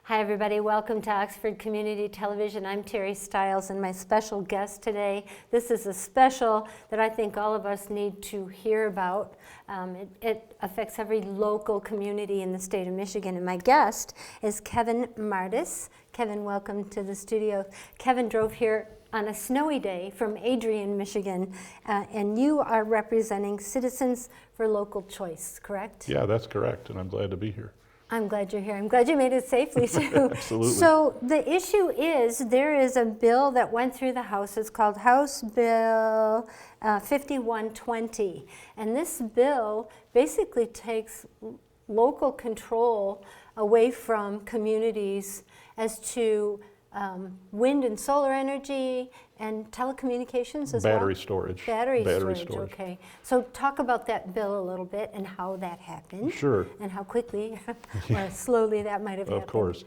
Hi everybody, welcome to Oxford Community Television. I'm Terry Stiles and my special guest today. This is a special that I think all of us need to hear about. It affects every local community in the state of Michigan, and my guest is Kevon Martis. Kevon, welcome to the studio. Kevon drove here on a snowy day from Adrian, Michigan, and you are representing Citizens for Local Choice, correct? Yeah, that's correct, and I'm glad to be here. I'm glad you're here. I'm glad you made it safely too. Absolutely. So the issue is there is a bill that went through the House. It's called House Bill 5120. And this bill basically takes local control away from communities as to wind and solar energy and telecommunications as Battery well? storage. Battery storage, okay. So talk about that bill a little bit and how that happened. Sure. And how quickly or slowly that might have happened. Of course.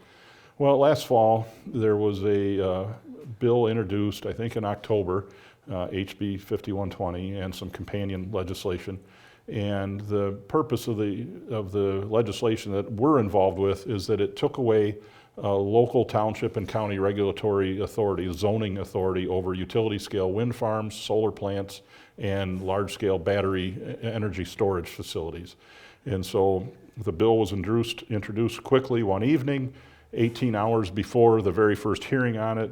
Well, last fall there was a bill introduced, I think in October, HB 5120, and some companion legislation. And the purpose of the legislation that we're involved with is that it took away local township and county regulatory authority, zoning authority over utility scale wind farms, solar plants, and large scale battery energy storage facilities. And so the bill was introduced quickly one evening, 18 hours before the very first hearing on it.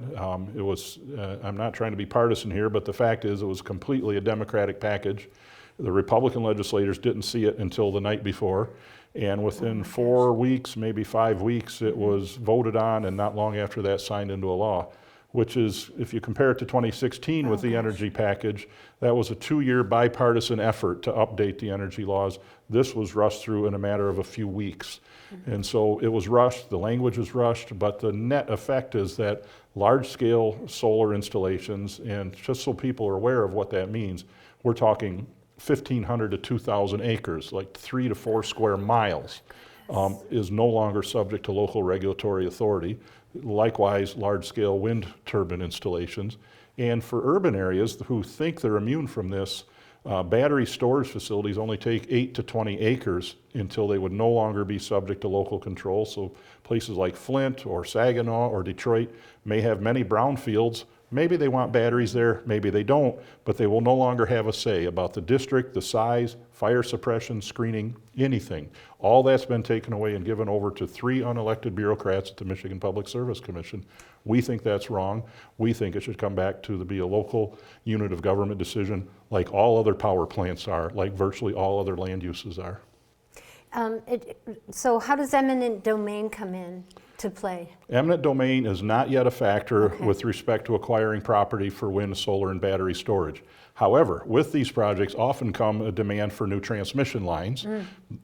It was, I'm not trying to be partisan here, but the fact is it was completely a Democratic package. The Republican legislators didn't see it until the night before. And within 4 weeks, maybe 5 weeks, it was voted on, and not long after that signed into a law, which is, if you compare it to 2016 with the energy package, that was a 2-year bipartisan effort to update the energy laws. This was rushed through in a matter of a few weeks. And so it was rushed, the language was rushed, but the net effect is that large-scale solar installations, and just so people are aware of what that means, we're talking 1,500 to 2,000 acres, like 3 to 4 square miles, is no longer subject to local regulatory authority. Likewise, large-scale wind turbine installations. And for urban areas who think they're immune from this, battery storage facilities only take 8 to 20 acres until they would no longer be subject to local control. So places like Flint or Saginaw or Detroit may have many brownfields. Maybe they want batteries there, maybe they don't, but they will no longer have a say about the district, the size, fire suppression, screening, anything. All that's been taken away and given over to 3 unelected bureaucrats at the Michigan Public Service Commission. We think that's wrong. We think it should come back to be a local unit of government decision like all other power plants are, like virtually all other land uses are. So how does eminent domain come in to play? Eminent domain is not yet a factor with respect to acquiring property for wind, solar, and battery storage. However, with these projects often come a demand for new transmission lines.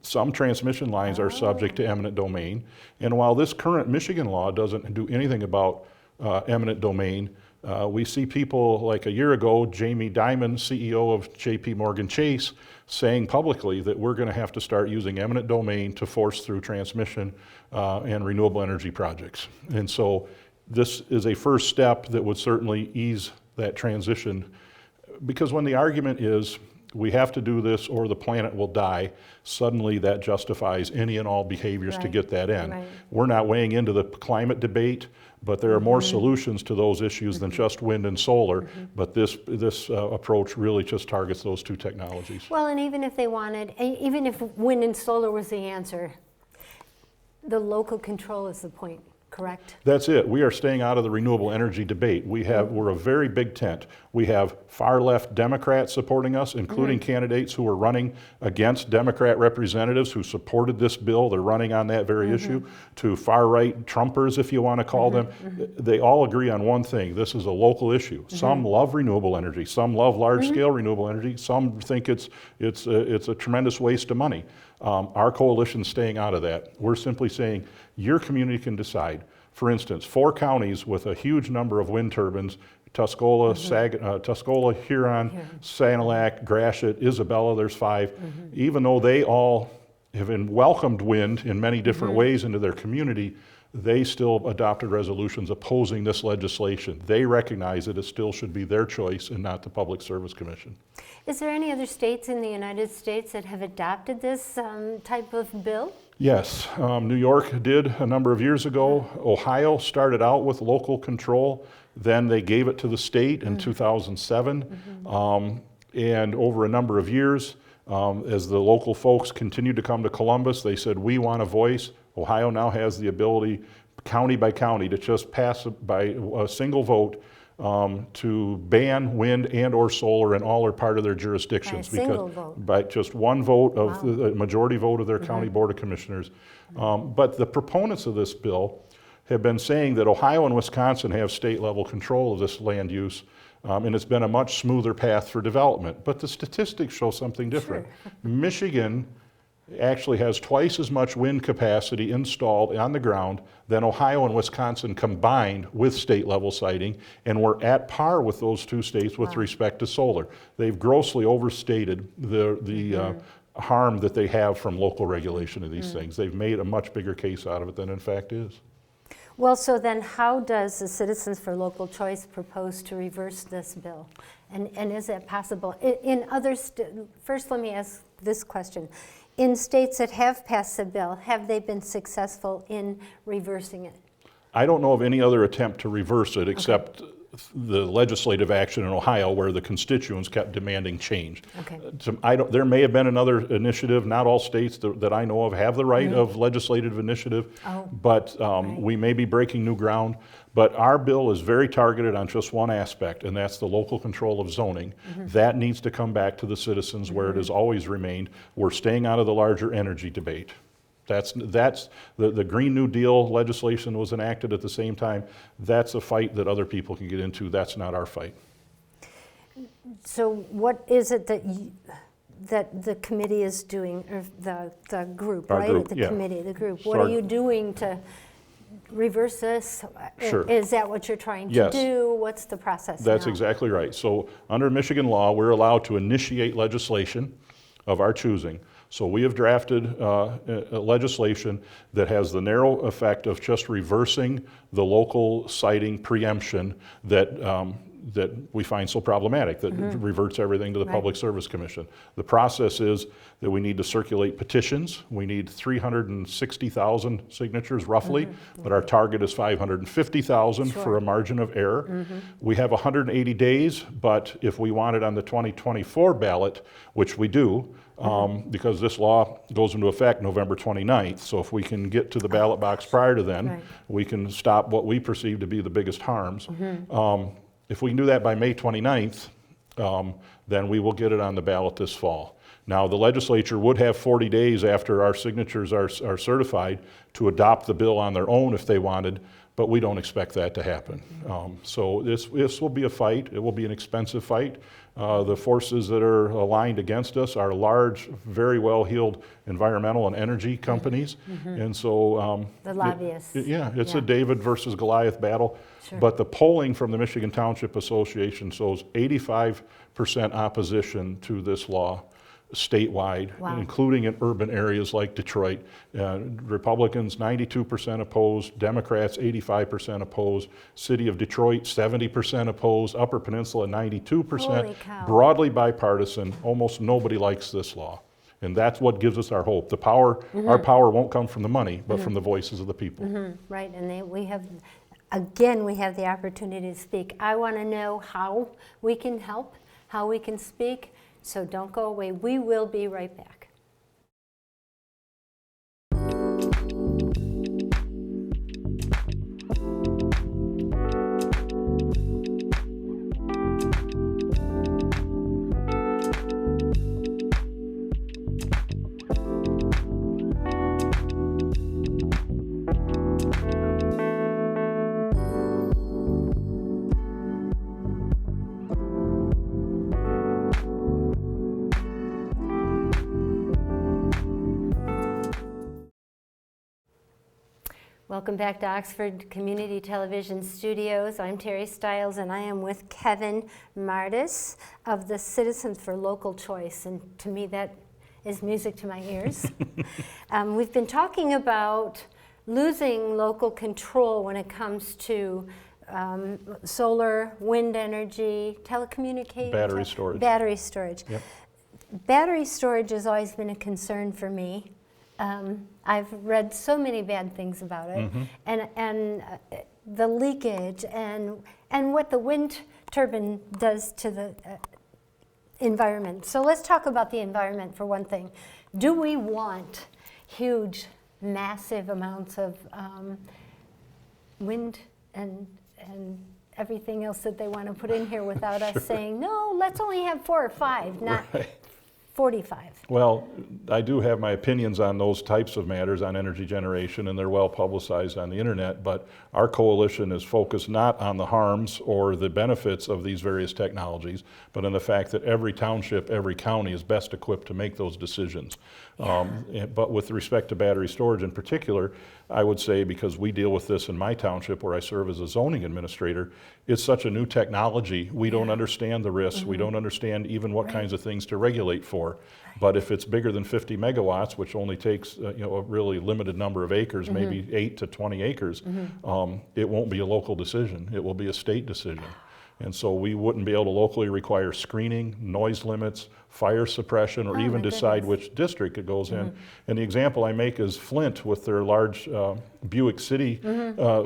Some transmission lines are subject to eminent domain. And while this current Michigan law doesn't do anything about eminent domain, we see people like a year ago, Jamie Dimon, CEO of JP Morgan Chase, saying publicly that we're going to have to start using eminent domain to force through transmission and renewable energy projects. And so this is a first step that would certainly ease that transition, because when the argument is we have to do this or the planet will die, suddenly that justifies any and all behaviors to get that in. We're not weighing into the climate debate, but there are more solutions to those issues than just wind and solar, but this approach really just targets those 2 technologies. Well, and even if they wanted, even if wind and solar was the answer, the local control is the point, correct? That's it. We are staying out of the renewable energy debate. We're a very big tent. We have far left Democrats supporting us, including candidates who are running against Democrat representatives who supported this bill. They're running on that very issue. To far right Trumpers, if you want to call them. They all agree on one thing. This is a local issue. Some love renewable energy. Some love large scale renewable energy. Some think it's a tremendous waste of money. Our coalition's staying out of that. We're simply saying your community can decide. For instance, 4 counties with a huge number of wind turbines, Tuscola, Tuscola, Huron, Sanilac, Gratiot, Isabella, there's 5. Even though they all have welcomed wind in many different ways into their community, they still adopted resolutions opposing this legislation. They recognize that it still should be their choice and not the Public Service Commission. Is there any other states in the United States that have adopted this type of bill? Yes, New York did a number of years ago. Ohio started out with local control, then they gave it to the state in 2007. And over a number of years, as the local folks continued to come to Columbus, they said, we want a voice. Ohio now has the ability, county by county, to just pass by a single vote to ban wind and or solar in all or part of their jurisdictions. By a single vote. By just one vote of the majority vote of their county board of commissioners. But the proponents of this bill have been saying that Ohio and Wisconsin have state level control of this land use, and it's been a much smoother path for development. But the statistics show something different. Sure. Michigan actually has twice as much wind capacity installed on the ground than Ohio and Wisconsin combined with state level siting, and we're at par with those two states with respect to solar. They've grossly overstated the harm that they have from local regulation of these things. They've made a much bigger case out of it than in fact is. Well, so then how does the Citizens for Local Choice propose to reverse this bill? And is that possible? In other first, let me ask this question. In states that have passed the bill, have they been successful in reversing it? I don't know of any other attempt to reverse it except the legislative action in Ohio where the constituents kept demanding change. Okay. There may have been another initiative. Not all states that I know of have the right of legislative initiative, but we may be breaking new ground. But our bill is very targeted on just one aspect, and that's the local control of zoning. That needs to come back to the citizens where it has always remained. We're staying out of the larger energy debate. That's the Green New Deal legislation was enacted at the same time. That's a fight that other people can get into. That's not our fight. So what is it that the committee is doing, or the group, Our right? group, The yeah. committee, the group. So What are you doing to reverse this? Sure. Is that what you're trying to Yes. do? What's the process That's now? exactly right. So under Michigan law, we're allowed to initiate legislation of our choosing. So we have drafted legislation that has the narrow effect of just reversing the local siting preemption that we find so problematic, that reverts everything to the Public Service Commission. The process is that we need to circulate petitions. We need 360,000 signatures roughly, but our target is 550,000 for a margin of error. We have 180 days, but if we want it on the 2024 ballot, which we do, because this law goes into effect November 29th, so if we can get to the ballot box prior to then, we can stop what we perceive to be the biggest harms. If we can do that by May 29th, then we will get it on the ballot this fall. Now, the legislature would have 40 days after our signatures are certified to adopt the bill on their own if they wanted, but we don't expect that to happen. So this will be a fight. It will be an expensive fight. The forces that are aligned against us are large, very well-heeled environmental and energy companies. And so The lobbyists. it's a David versus Goliath battle. Sure. But the polling from the Michigan Township Association shows 85% opposition to this law statewide, including in urban areas like Detroit. Republicans 92% opposed, Democrats 85% opposed, City of Detroit 70% opposed, Upper Peninsula 92%, Holy cow. broadly bipartisan. Almost nobody likes this law. And that's what gives us our hope. The power, our power won't come from the money, but from the voices of the people. Right, and we have the opportunity to speak. I want to know how we can help, how we can speak, so don't go away. We will be right back. Welcome back to Oxford Community Television Studios. I'm Terry Stiles, and I am with Kevon Martis of the Citizens for Local Choice, and to me that is music to my ears. We've been talking about losing local control when it comes to solar, wind energy, telecommunications. Battery storage. Battery storage. Yep. Battery storage has always been a concern for me. I've read so many bad things about it, and the leakage and what the wind turbine does to the environment. So let's talk about the environment for one thing. Do we want huge, massive amounts of wind and everything else that they want to put in here without us saying, no, let's only have 4 or 5, not 45? Well, I do have my opinions on those types of matters on energy generation, and they're well publicized on the internet, but our coalition is focused not on the harms or the benefits of these various technologies, but on the fact that every township, every county is best equipped to make those decisions. But with respect to battery storage in particular, I would say, because we deal with this in my township where I serve as a zoning administrator, it's such a new technology, we don't understand the risks, we don't understand even what kinds of things to regulate for. But if it's bigger than 50 megawatts, which only takes a really limited number of acres, maybe 8 to 20 acres, it won't be a local decision, it will be a state decision. And so we wouldn't be able to locally require screening, noise limits, fire suppression, or even decide which district it goes in. And the example I make is Flint with their large Buick City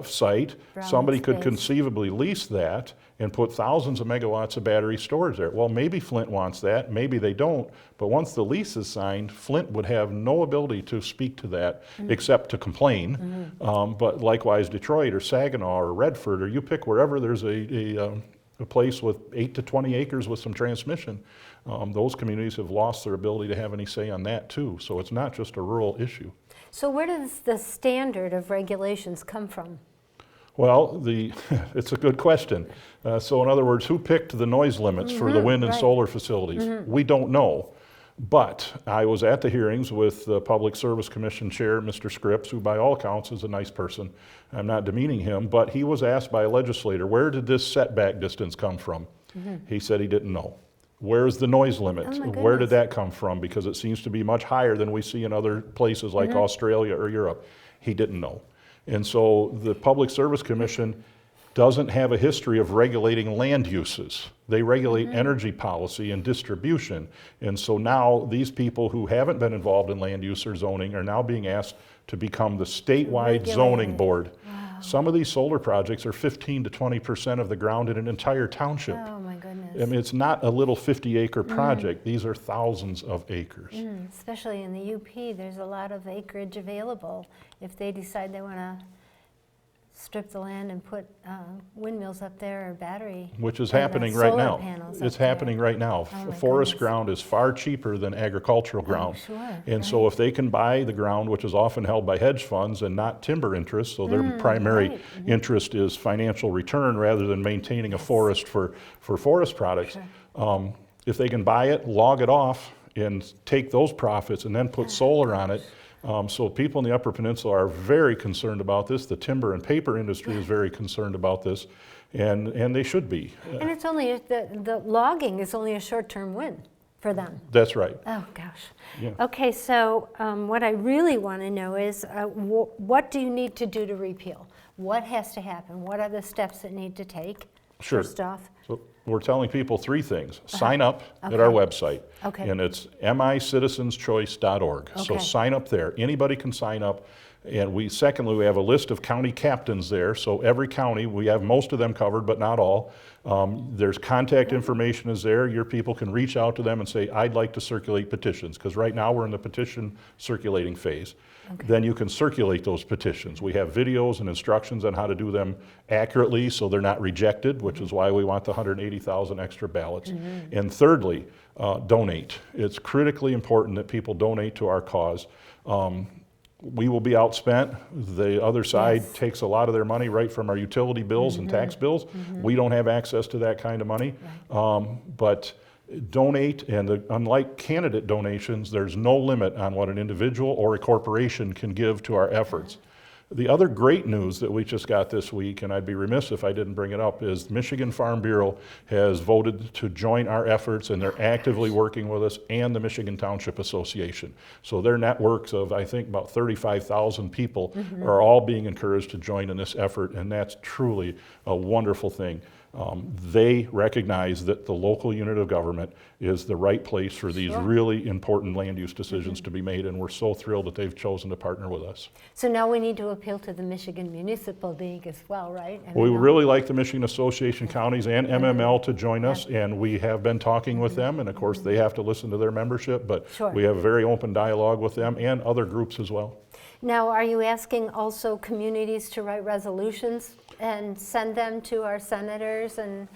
site. Somebody could conceivably lease that and put thousands of megawatts of battery storage there. Well, maybe Flint wants that, maybe they don't, but once the lease is signed, Flint would have no ability to speak to that except to complain. But likewise, Detroit or Saginaw or Redford, or you pick wherever there's a place with 8 to 20 acres with some transmission, those communities have lost their ability to have any say on that too. So it's not just a rural issue. So where does the standard of regulations come from? Well, it's a good question. So in other words, who picked the noise limits for the wind and solar facilities? We don't know. But I was at the hearings with the Public Service Commission Chair, Mr. Scripps, who by all accounts is a nice person. I'm not demeaning him, but he was asked by a legislator, where did this setback distance come from? He said he didn't know. Where's the noise limit? Where did that come from? Because it seems to be much higher than we see in other places like Australia or Europe. He didn't know. And so the Public Service Commission doesn't have a history of regulating land uses. They regulate energy policy and distribution. And so now these people who haven't been involved in land use or zoning are now being asked to become the statewide zoning board. Wow. Some of these solar projects are 15 to 20% of the ground in an entire township. Oh my goodness. I mean, it's not a little 50-acre project. These are thousands of acres. Especially in the UP, there's a lot of acreage available if they decide they want to strip the land and put windmills up there or battery. Which is happening right now. It's happening right now. Forest ground is far cheaper than agricultural ground. And so if they can buy the ground, which is often held by hedge funds and not timber interests, so their primary interest is financial return rather than maintaining a forest for forest products. If they can buy it, log it off, and take those profits and then put solar on it. So people in the Upper Peninsula are very concerned about this. The timber and paper industry is very concerned about this, and they should be. And it's only, the logging is only a short-term win for them. That's right. Oh, gosh. Yeah. Okay, so what I really want to know is what do you need to do to repeal? What has to happen? What are the steps that need to take? Sure. First off. So we're telling people 3 things. Sign up at our website, and it's micitizenschoice.org. So sign up there. Anybody can sign up. And secondly, we have a list of county captains there. So every county, we have most of them covered, but not all. There's contact information is there. Your people can reach out to them and say, I'd like to circulate petitions, because right now we're in the petition circulating phase. Then you can circulate those petitions. We have videos and instructions on how to do them accurately so they're not rejected, which is why we want the 180,000 extra ballots. And thirdly, donate. It's critically important that people donate to our cause. We will be outspent. The other side takes a lot of their money right from our utility bills and tax bills. We don't have access to that kind of money. But donate, and unlike candidate donations, there's no limit on what an individual or a corporation can give to our efforts. The other great news that we just got this week, and I'd be remiss if I didn't bring it up, is Michigan Farm Bureau has voted to join our efforts, and they're actively working with us, and the Michigan Township Association. So their networks of, I think, about 35,000 people are all being encouraged to join in this effort, and that's truly a wonderful thing. They recognize that the local unit of government is the right place for these Sure. really important land use decisions to be made, and we're so thrilled that they've chosen to partner with us. So now we need to appeal to the Michigan Municipal League as well, right? We would really like the Michigan Association Counties and MML to join us, and we have been talking with them, and of course they have to listen to their membership, but Sure. we have a very open dialogue with them and other groups as well. Now, are you asking also communities to write resolutions and send them to our senators and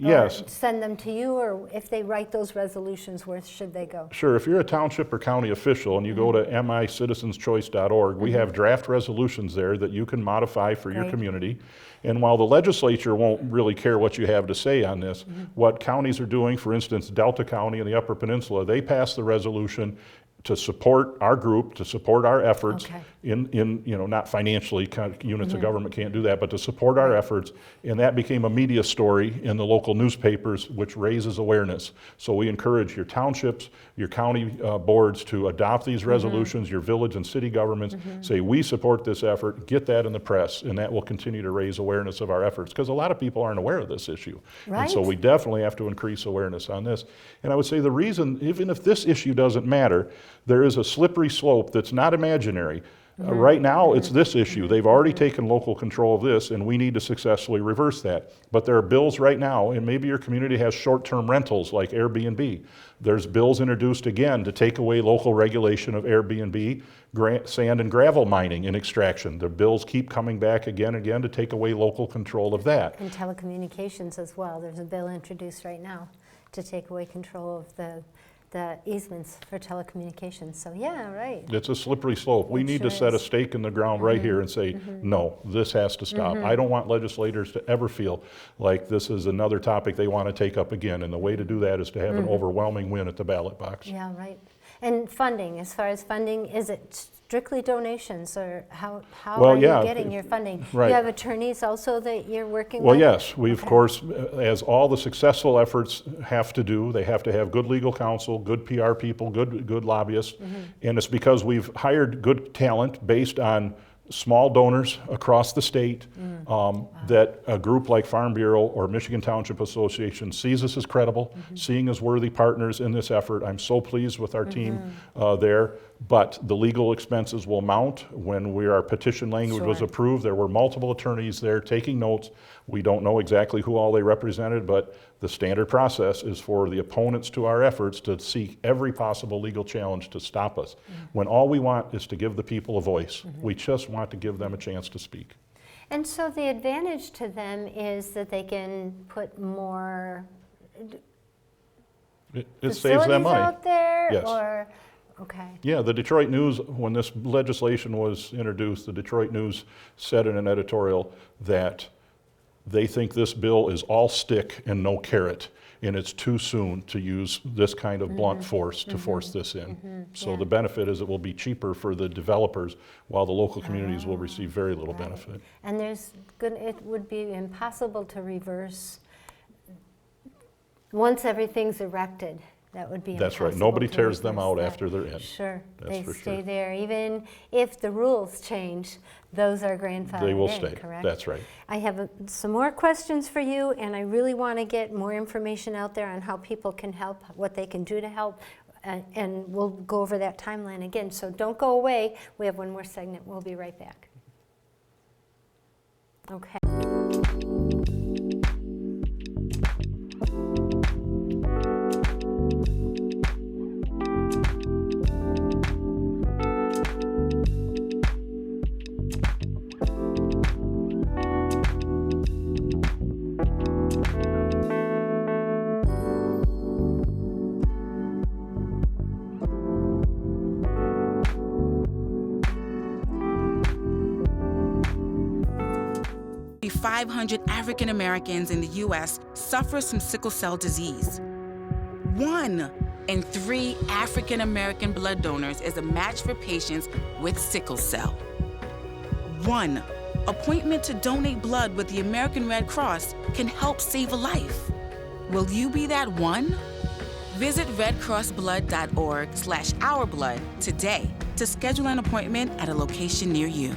or Yes. send them to you, or if they write those resolutions, where should they go? Sure, if you're a township or county official and you go to micitizenschoice.org, we have draft resolutions there that you can modify for your Great. community. And while the legislature won't really care what you have to say on this, what counties are doing, for instance, Delta County and the Upper Peninsula, they passed the resolution to support our group, to support our efforts Okay. in not financially, kind of units of government can't do that, but to support our efforts. And that became a media story in the local newspapers, which raises awareness. So we encourage your townships, your county boards to adopt these resolutions, your village and city governments, say, we support this effort, get that in the press, and that will continue to raise awareness of our efforts, because a lot of people aren't aware of this issue. And so Right. we definitely have to increase awareness on this. And I would say the reason, even if this issue doesn't matter, there is a slippery slope that's not imaginary. Right now, it's this issue. They've already taken local control of this, and we need to successfully reverse that. But there are bills right now, and maybe your community has short-term rentals like Airbnb. There's bills introduced again to take away local regulation of Airbnb, sand and gravel mining and extraction. The bills keep coming back again and again to take away local control of that. And telecommunications as well. There's a bill introduced right now to take away control of the easements for telecommunications. So yeah, right. It's a slippery slope. We It need to sure set a is. stake in the ground right here and say, no, this has to stop. I don't want legislators to ever feel like this is another topic they want to take up again. And the way to do that is to have an overwhelming win at the ballot box. Yeah, right. And funding, as far as funding, is it strictly donations, or how Well, are you yeah, getting your funding? right. You have attorneys also that you're working Well, with? yes, we of Okay. course, as all the successful efforts have to do, they have to have good legal counsel, good PR people, good lobbyists. And it's because we've hired good talent based on small donors across the state, that a group like Farm Bureau or Michigan Township Association sees us as credible, seeing as worthy partners in this effort. I'm so pleased with our team there. But the legal expenses will mount. When our petition language was Sure. approved, there were multiple attorneys there taking notes. We don't know exactly who all they represented, but the standard process is for the opponents to our efforts to seek every possible legal challenge to stop us, when all we want is to give the people a voice. We just want to give them a chance to speak. And so the advantage to them is that they can put more It saves facilities them money. out there? Yes. Or, okay. Yeah, the Detroit News, when this legislation was introduced, the Detroit News said in an editorial that they think this bill is all stick and no carrot, and it's too soon to use this kind of blunt force to force this in. So Yeah. the benefit is it will be cheaper for the developers, while the local communities will receive very little benefit. And it would be impossible to reverse once everything's erected. That would be That's right. impossible Nobody to tears them reverse out that. after they're in. Sure, That's they for stay sure. there. Even if the rules change, those are grandfathered They will in, stay. correct? That's right. I have some more questions for you, and I really want to get more information out there on how people can help, what they can do to help, and we'll go over that timeline again. So don't go away. We have one more segment. We'll be right back. Okay. Nearly 500 African Americans in the U.S. suffer from sickle cell disease. 1 in 3 African American blood donors is a match for patients with sickle cell. 1 appointment to donate blood with the American Red Cross can help save a life. Will you be that one? Visit redcrossblood.org/ourblood today to schedule an appointment at a location near you.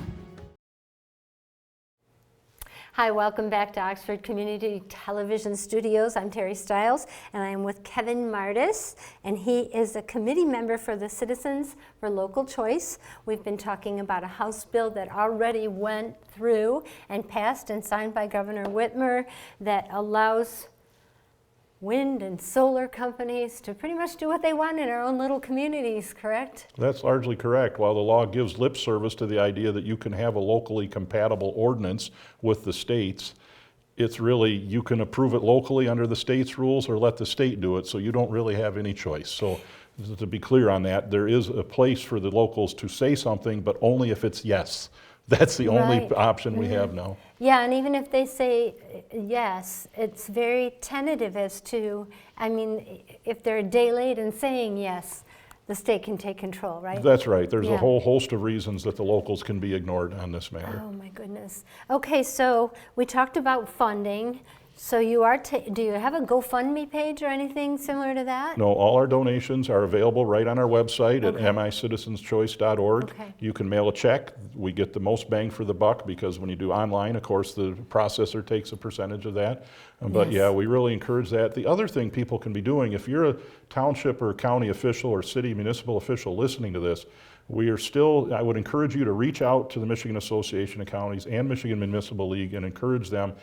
Hi, welcome back to Oxford Community Television Studios. I'm Terry Stiles, and I am with Kevon Martis, and he is a committee member for the Citizens for Local Choice. We've been talking about a House bill that already went through and passed and signed by Governor Whitmer that allows wind and solar companies to pretty much do what they want in our own little communities, correct? That's largely correct. While the law gives lip service to the idea that you can have a locally compatible ordinance with the states, it's really, you can approve it locally under the state's rules or let the state do it, so you don't really have any choice. So to be clear on that, there is a place for the locals to say something, but only if it's yes. That's the only option we have now. Yeah, and even if they say yes, it's very tentative as to, I mean, if they're a day late in saying yes, the state can take control, right? That's right. There's a whole host of reasons that the locals can be ignored on this matter. Oh my goodness. Okay, so we talked about funding. So you are, do you have a GoFundMe page or anything similar to that? No, all our donations are available right on our website at micitizenschoice.org. Okay. You can mail a check. We get the most bang for the buck because when you do online, of course, the processor takes a percentage of that. But yeah, we really encourage that. The other thing people can be doing, if you're a township or county official or city municipal official listening to this, we are still, I would encourage you to reach out to the Michigan Association of Counties and Michigan Municipal League and encourage them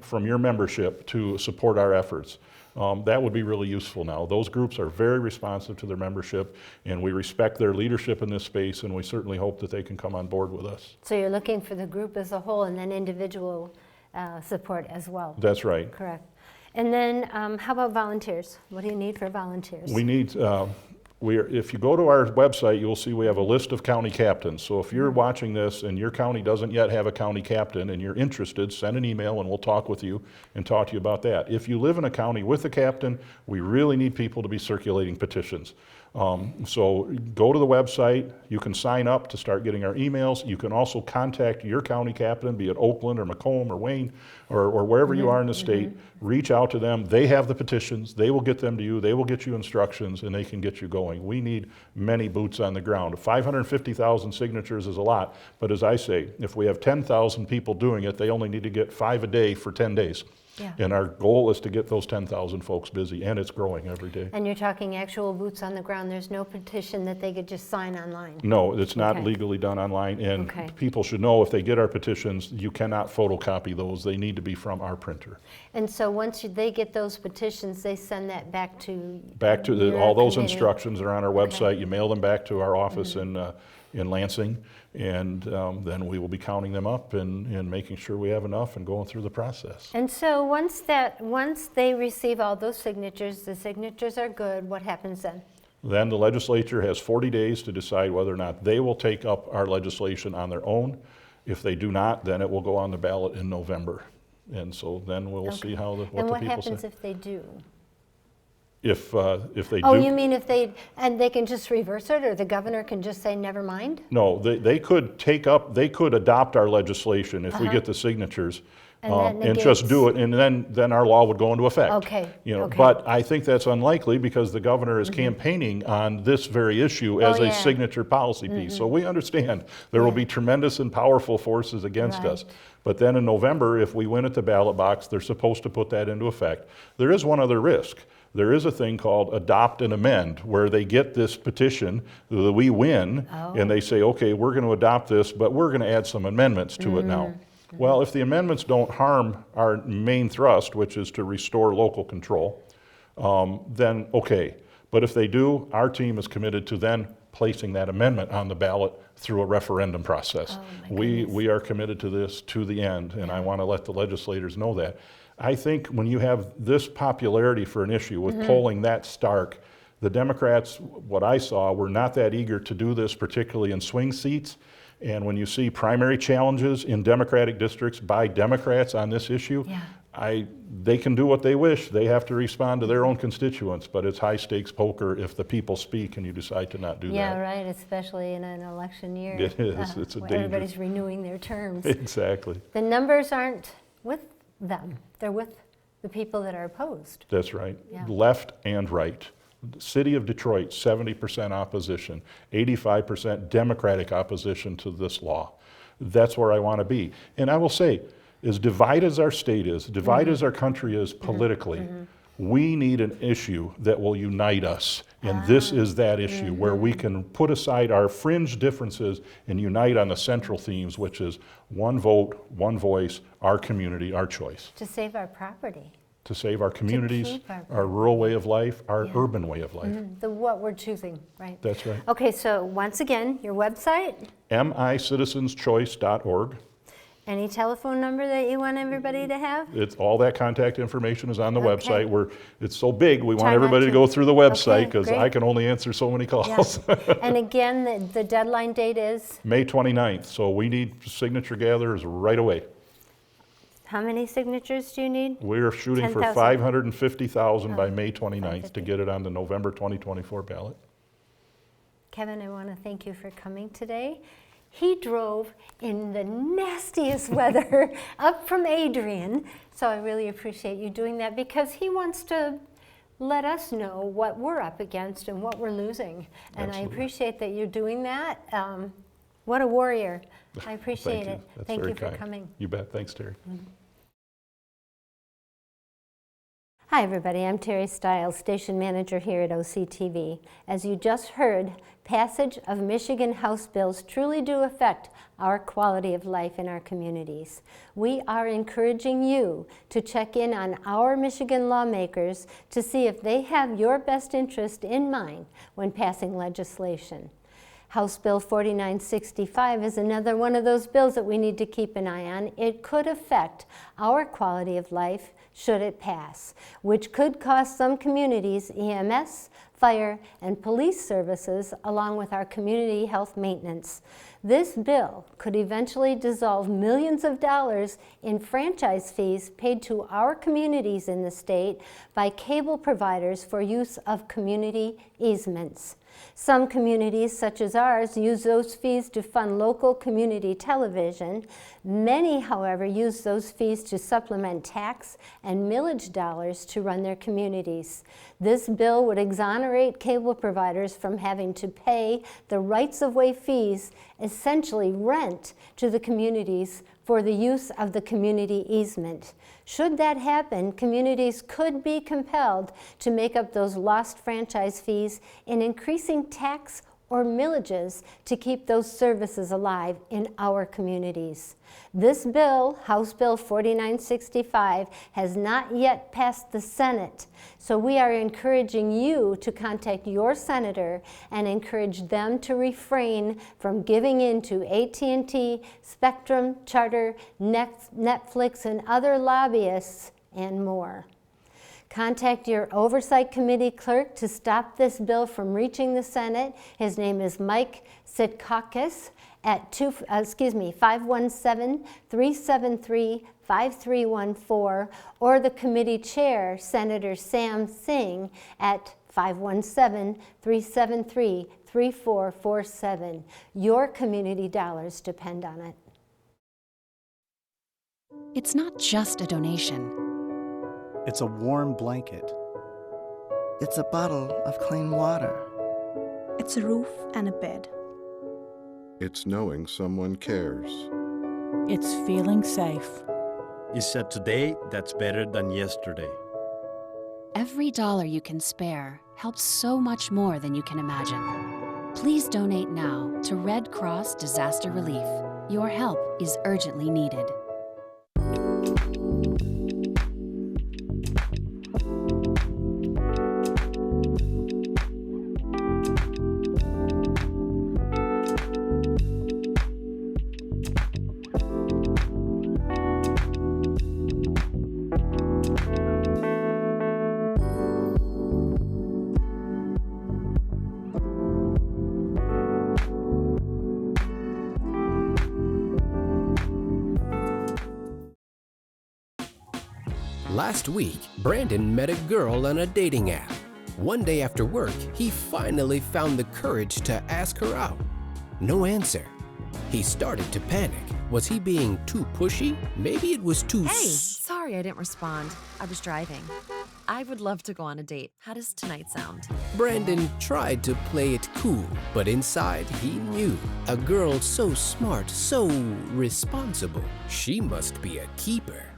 from your membership to support our efforts. That would be really useful now. Those groups are very responsive to their membership, and we respect their leadership in this space, and we certainly hope that they can come on board with us. So you're looking for the group as a whole and then individual support as well? That's right. Correct. And then how about volunteers? What do you need for volunteers? We need, if you go to our website, you'll see we have a list of county captains. So if you're watching this and your county doesn't yet have a county captain and you're interested, send an email and we'll talk with you and talk to you about that. If you live in a county with a captain, we really need people to be circulating petitions. So go to the website, you can sign up to start getting our emails. You can also contact your county captain, be it Oakland or Macomb or Wayne or wherever you are in the state. Reach out to them. They have the petitions. They will get them to you. They will get you instructions and they can get you going. We need many boots on the ground. 550,000 signatures is a lot, but as I say, if we have 10,000 people doing it, they only need to get 5 a day for 10 days. Yeah. And our goal is to get those 10,000 folks busy, and it's growing every day. And you're talking actual boots on the ground. There's no petition that they could just sign online? No, it's not legally done online, and people should know if they get our petitions, you cannot photocopy those. They need to be from our printer. And so once they get those petitions, they send that back to all those instructions are on our website. You mail them back to our office in Lansing, and then we will be counting them up and making sure we have enough and going through the process. And so once they receive all those signatures, the signatures are good, what happens then? Then the legislature has 40 days to decide whether or not they will take up our legislation on their own. If they do not, then it will go on the ballot in November. And so then we'll see what the people say. And what happens if they do? If they do. Oh, you mean if they can just reverse it, or the governor can just say never mind? No, they could adopt our legislation if we get the signatures and just do it, and then our law would go into effect. Okay. But I think that's unlikely because the governor is campaigning on this very issue as a signature policy piece. So we understand there will be tremendous and powerful forces against us. But then in November, if we win at the ballot box, they're supposed to put that into effect. There is one other risk. There is a thing called adopt and amend, where they get this petition that we win, and they say, okay, we're going to adopt this, but we're going to add some amendments to it now. Well, if the amendments don't harm our main thrust, which is to restore local control, then okay. But if they do, our team is committed to then placing that amendment on the ballot through a referendum process. We are committed to this to the end, and I want to let the legislators know that. I think when you have this popularity for an issue with polling that stark, the Democrats, what I saw, were not that eager to do this, particularly in swing seats. And when you see primary challenges in Democratic districts by Democrats on this issue, they can do what they wish. They have to respond to their own constituents, but it's high stakes poker if the people speak and you decide to not do that. Yeah, right, especially in an election year. It is, it's a danger. Everybody's renewing their terms. Exactly. The numbers aren't with them. They're with the people that are opposed. That's right. Left and right. The city of Detroit, 70% opposition, 85% Democratic opposition to this law. That's where I want to be. And I will say, as divided as our state is, divided as our country is politically, we need an issue that will unite us. And this is that issue where we can put aside our fringe differences and unite on the central themes, which is one vote, one voice, our community, our choice. To save our property. To save our communities, keep our our rural way of life, our urban way of life. What we're choosing, right? That's right. Okay, so once again, your website, micitizenschoice.org. any telephone number that you want everybody to have? It's all that contact information is on the Okay. website. It's so big, we Try want not everybody to to- go through the website Okay, because great. I can only answer so many calls. And again, the deadline date is May 29th, so we need signature gatherers right away. how many signatures do you need? We're shooting for 10,000. 550,000 by May 29th to 550. get it on the November 2024 ballot. Kevin, I want to thank you for coming today. He drove in the nastiest weather up from Adrian, so I really appreciate you doing that because he wants to let us know what we're up against and what we're losing. And Absolutely. I appreciate that you're doing that. What a warrior. I appreciate Thank it. you. That's Thank very you for kind. coming. You bet. Thanks, Terry. Hi, everybody. I'm Terry Stiles, station manager here at OCTV. As you just heard, passage of Michigan House bills truly do affect our quality of life in our communities. We are encouraging you to check in on our Michigan lawmakers to see if they have your best interest in mind when passing legislation. House Bill 4965 is another one of those bills that we need to keep an eye on. It could affect our quality of life should it pass, which could cost some communities EMS, fire, and police services, along with our community health maintenance. This bill could eventually dissolve millions of dollars in franchise fees paid to our communities in the state by cable providers for use of community easements. Some communities, such as ours, use those fees to fund local community television. Many, however, use those fees to supplement tax and millage dollars to run their communities. This bill would exonerate cable providers from having to pay the rights-of-way fees, essentially rent, to the communities for the use of the community easement. Should that happen, communities could be compelled to make up those lost franchise fees in increasing tax or millages to keep those services alive in our communities. This bill, House Bill 4965, has not yet passed the Senate, so we are encouraging you to contact your senator and encourage them to refrain from giving in to AT&T, Spectrum, Charter, Netflix, and other lobbyists, and more. Contact your Oversight Committee clerk to stop this bill from reaching the Senate. His name is Mike Sitkakis at 517-373-5314, or the committee chair, Senator Sam Singh, at 517-373-3447. Your community dollars depend on it. It's not just a donation. It's a warm blanket. It's a bottle of clean water. It's a roof and a bed. It's knowing someone cares. It's feeling safe. It's a today that's better than yesterday. Every dollar you can spare helps so much more than you can imagine. Please donate now to Red Cross Disaster Relief. Your help is urgently needed. Last week, Brandon met a girl on a dating app. One day after work, he finally found the courage to ask her out. No answer. He started to panic. Was he being too pushy? Maybe it was too Hey, sorry I didn't respond. I was driving. I would love to go on a date. How does tonight sound? Brandon tried to play it cool, but inside he knew a girl so smart, so responsible, she must be a keeper.